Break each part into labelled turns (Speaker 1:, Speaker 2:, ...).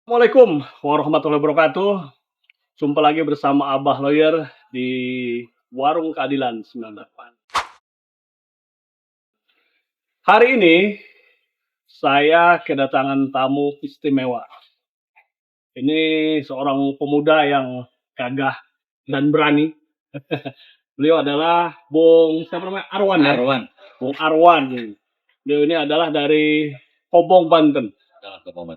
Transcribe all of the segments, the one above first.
Speaker 1: Assalamualaikum warahmatullahi wabarakatuh. Jumpa lagi bersama Abah Lawyer di Warung Keadilan 98. Hari ini saya kedatangan tamu istimewa. Ini seorang pemuda yang gagah dan berani. Beliau adalah Bung siapa namanya? Arwan ya?
Speaker 2: Arwan.
Speaker 1: Bung Arwan. Beliau ini adalah dari Kobong, Banten.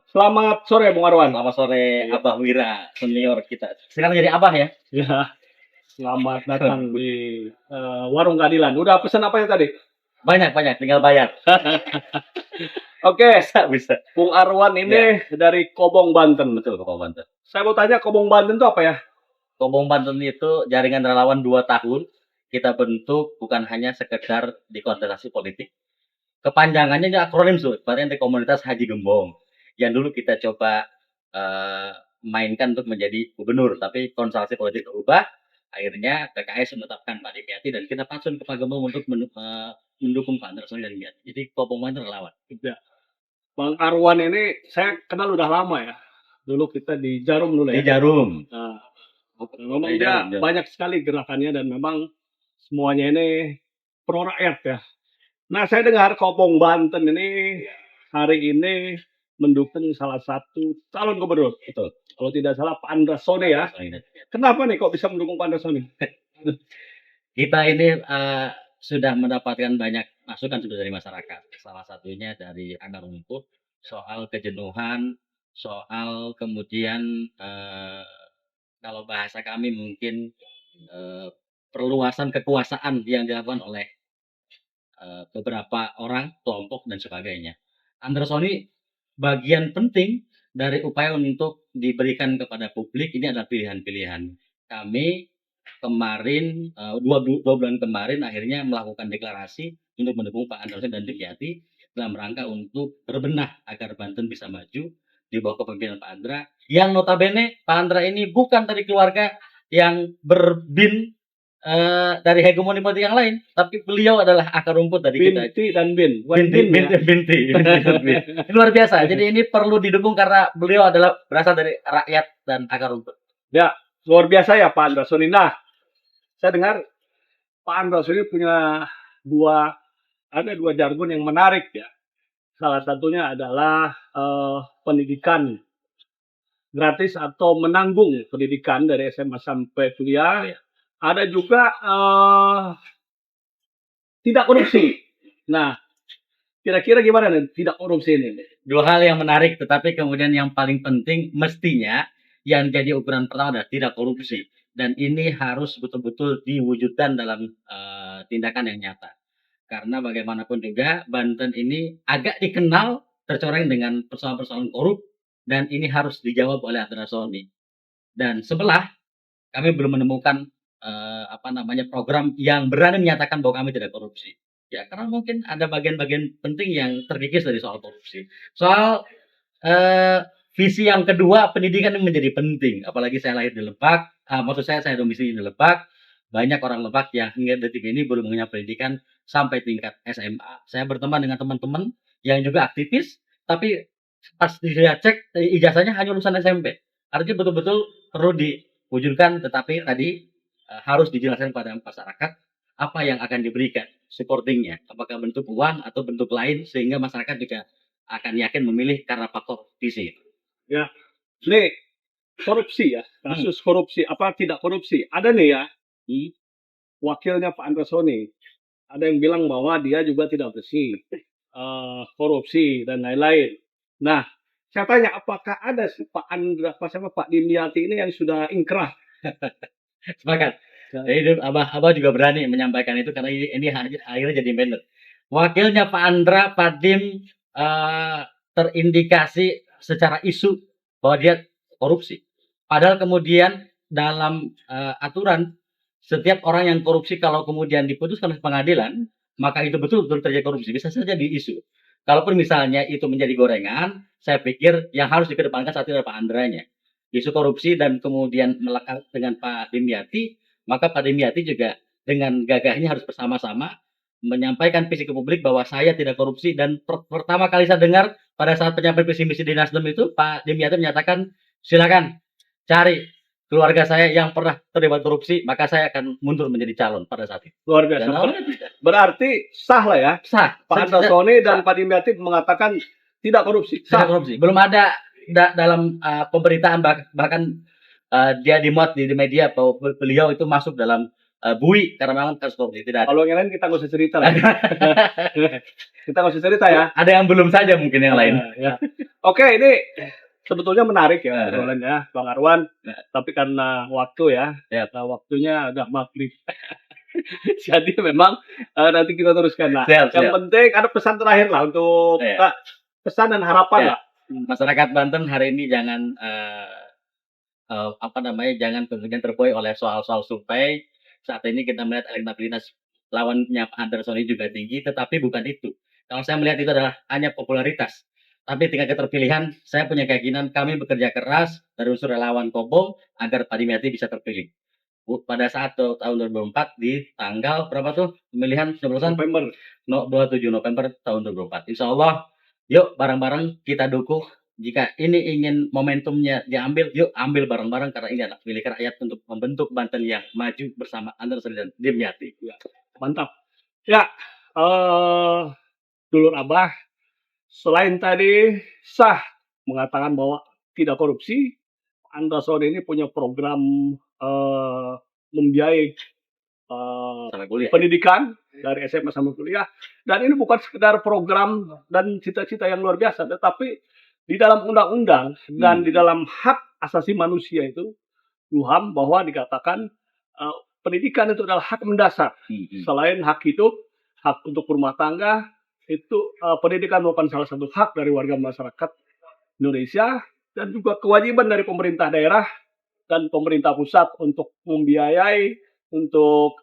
Speaker 1: Selamat sore Bung Arwan.
Speaker 2: Selamat sore
Speaker 1: Iya.
Speaker 2: Abah Wira, senior kita. Sekarang jadi Abah ya?
Speaker 1: Ya, selamat datang di Warung Keadilan. Udah pesan apa ya tadi?
Speaker 2: Banyak, tinggal bayar.
Speaker 1: Oke,
Speaker 2: Bisa.
Speaker 1: Bung Arwan ini dari Kobong, Banten.
Speaker 2: Betul, Kobong Banten.
Speaker 1: Saya mau tanya Kobong Banten itu apa ya?
Speaker 2: Kobong Banten itu jaringan relawan 2 tahun. Kita bentuk bukan hanya sekedar di kontestasi politik. Kepanjangannya ini akronim berarti di komunitas Haji Gembong. Yang dulu kita coba mainkan untuk menjadi gubernur, tapi konstelasi politik berubah. Akhirnya PKS menetapkan Pak Dimyati dan kita patsun ke Pak Gembong untuk mendukung Pak Antarsoni dan Dimyati. Jadi Kobong Banten relawan.
Speaker 1: Ya. Bang Arwan ini saya kenal udah lama ya. Dulu kita di Jarum dulu ya.
Speaker 2: Di Jarum.
Speaker 1: Nah, memang dia banyak sekali gerakannya dan memang semuanya ini pro rakyat ya. Nah, saya dengar Kobong Banten ini hari ini mendukung salah satu calon gubernur.
Speaker 2: Betul.
Speaker 1: Kalau tidak salah Pak Antarsoni ya. Kenapa nih kok bisa mendukung Pak Antarsoni?
Speaker 2: Kita ini sudah mendapatkan banyak masukan dari masyarakat. Salah satunya dari akar rumput soal kejenuhan, soal kemudian kalau bahasa kami mungkin perluasan kekuasaan yang dilakukan oleh beberapa orang, kelompok dan sebagainya. Antarsoni bagian penting dari upaya untuk diberikan kepada publik ini adalah pilihan-pilihan. Kami kemarin 2 bulan kemarin akhirnya melakukan deklarasi untuk mendukung Pak Antarsoni dan Dimyati dalam rangka untuk berbenah agar Banten bisa maju di bawah kepemimpinan Pak Andra. Yang notabene Pak Andra ini bukan dari keluarga yang berbin dari hegemoni politik yang lain, tapi beliau adalah akar rumput dari kita.
Speaker 1: Binti dan Bin.
Speaker 2: Binti. Ini luar biasa. Jadi ini perlu didukung karena beliau adalah berasal dari rakyat dan akar rumput.
Speaker 1: Ya, luar biasa ya Pak Antarsoni. Nah, saya dengar Pak Antarsoni punya ada dua jargon yang menarik ya. Salah satunya adalah pendidikan gratis atau menanggung pendidikan dari SMA sampai kuliah. Ada juga tidak korupsi. Nah, kira-kira gimana nih tidak korupsi ini?
Speaker 2: 2 hal yang menarik, tetapi kemudian yang paling penting mestinya yang jadi ukuran pertama adalah tidak korupsi. Dan ini harus betul-betul diwujudkan dalam tindakan yang nyata. Karena bagaimanapun juga Banten ini agak dikenal tercoreng dengan persoalan-persoalan korup dan ini harus dijawab oleh Antarsoni. Dan sebelah kami belum menemukan program yang berani menyatakan bahwa kami tidak korupsi. Ya, karena mungkin ada bagian-bagian penting yang terkikis dari soal korupsi. Soal visi yang kedua, pendidikan yang menjadi penting. Apalagi saya lahir di Lebak, maksud saya domisili di Lebak. Banyak orang Lebak yang hingga detik ini belum mengenyam pendidikan sampai tingkat SMA. Saya berteman dengan teman-teman yang juga aktivis, tapi pas saya cek ijazahnya hanya lulusan SMP. Artinya betul-betul perlu diwujudkan, tetapi tadi harus dijelaskan pada masyarakat apa yang akan diberikan supportingnya, apakah bentuk uang atau bentuk lain sehingga masyarakat juga akan yakin memilih karena faktor visi.
Speaker 1: Ya, ini korupsi ya, kasus korupsi apa tidak korupsi ada nih ya. Wakilnya Pak Antarsoni ada yang bilang bahwa dia juga tidak bersih korupsi dan lain-lain. Nah, saya tanya apakah ada Pak Dimyati ini yang sudah ingkrah?
Speaker 2: Sepakat. Jadi Abah juga berani menyampaikan itu karena ini akhirnya jadi banner. Wakilnya Pak Andra, Pak Dim terindikasi secara isu bahwa dia korupsi. Padahal kemudian dalam aturan setiap orang yang korupsi kalau kemudian diputuskan oleh pengadilan, maka itu betul-betul terjadi korupsi. Bisa saja diisu. Kalaupun misalnya itu menjadi gorengan, saya pikir yang harus dikedepankan saat itu adalah Pak Andranya. Isu korupsi dan kemudian melekat dengan Pak Dimyati, maka Pak Dimyati juga dengan gagahnya harus bersama-sama menyampaikan visi ke publik bahwa saya tidak korupsi, dan pertama kali saya dengar pada saat penyampaian visi misi di Nasdem itu Pak Dimyati menyatakan, silakan cari keluarga saya yang pernah terlibat korupsi, maka saya akan mundur menjadi calon pada saat itu.
Speaker 1: Luar biasa.
Speaker 2: Dan awalnya tidak
Speaker 1: Berarti sah lah ya.
Speaker 2: sah.
Speaker 1: Pak Antasoni dan Pak Dimyati mengatakan tidak korupsi.
Speaker 2: Tidak
Speaker 1: Sah.
Speaker 2: korupsi. Belum ada dalam pemberitaan bahkan dia dimuat di media bahwa beliau itu masuk dalam bui karena memang kasus korupsi. Tidak ada.
Speaker 1: Kalau yang lain kita nggak usah cerita lah. Kita nggak usah cerita ya.
Speaker 2: Ada yang belum saja mungkin yang lain.
Speaker 1: Ya. Oke, ini sebetulnya menarik ya,
Speaker 2: Ya.
Speaker 1: obrolannya, Bang Arwan.
Speaker 2: Ya.
Speaker 1: Tapi karena waktu ya,
Speaker 2: Ya.
Speaker 1: waktunya agak maghrib. Jadi memang nanti kita teruskan lah.
Speaker 2: Siap,
Speaker 1: Yang
Speaker 2: siap.
Speaker 1: penting ada pesan terakhir lah untuk
Speaker 2: Ya.
Speaker 1: pesan dan harapan
Speaker 2: Ya.
Speaker 1: lah.
Speaker 2: Masyarakat Banten hari ini jangan jangan kemudian terbuai oleh soal-soal survei. Saat ini kita melihat elektabilitas lawannya Pak Antasoni juga tinggi, tetapi bukan itu. Kalau saya melihat itu adalah hanya popularitas. Tapi tingkat keterpilihan, saya punya keyakinan kami bekerja keras dari unsur relawan Kobo agar Pak Dimyati bisa terpilih. Pada saat tahun 2004 di tanggal berapa tuh pemilihan pencoblosan?
Speaker 1: November.
Speaker 2: 27 November tahun 2004. Insya Allah, yuk bareng-bareng kita dukung. Jika ini ingin momentumnya diambil, yuk ambil bareng-bareng karena ini adalah milik rakyat untuk membentuk Banten yang maju bersama Antasoni dan Dimyati.
Speaker 1: Mantap. Ya, dulur Abah, selain tadi sah mengatakan bahwa tidak korupsi, Antasoni ini punya program membiayai
Speaker 2: Sampai kuliah.
Speaker 1: pendidikan dari SMA sampai kuliah, dan ini bukan sekedar program dan cita-cita yang luar biasa, tetapi di dalam undang-undang dan di dalam hak asasi manusia itu UHAM bahwa dikatakan pendidikan itu adalah hak mendasar. Selain hak hidup, hak untuk berumah tangga, itu pendidikan merupakan salah satu hak dari warga masyarakat Indonesia, dan juga kewajiban dari pemerintah daerah dan pemerintah pusat untuk membiayai, untuk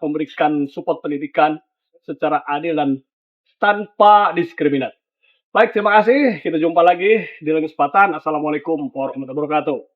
Speaker 1: memberikan support pendidikan secara adil dan tanpa diskriminasi. Baik, terima kasih. Kita jumpa lagi di lain kesempatan. Assalamualaikum warahmatullahi wabarakatuh.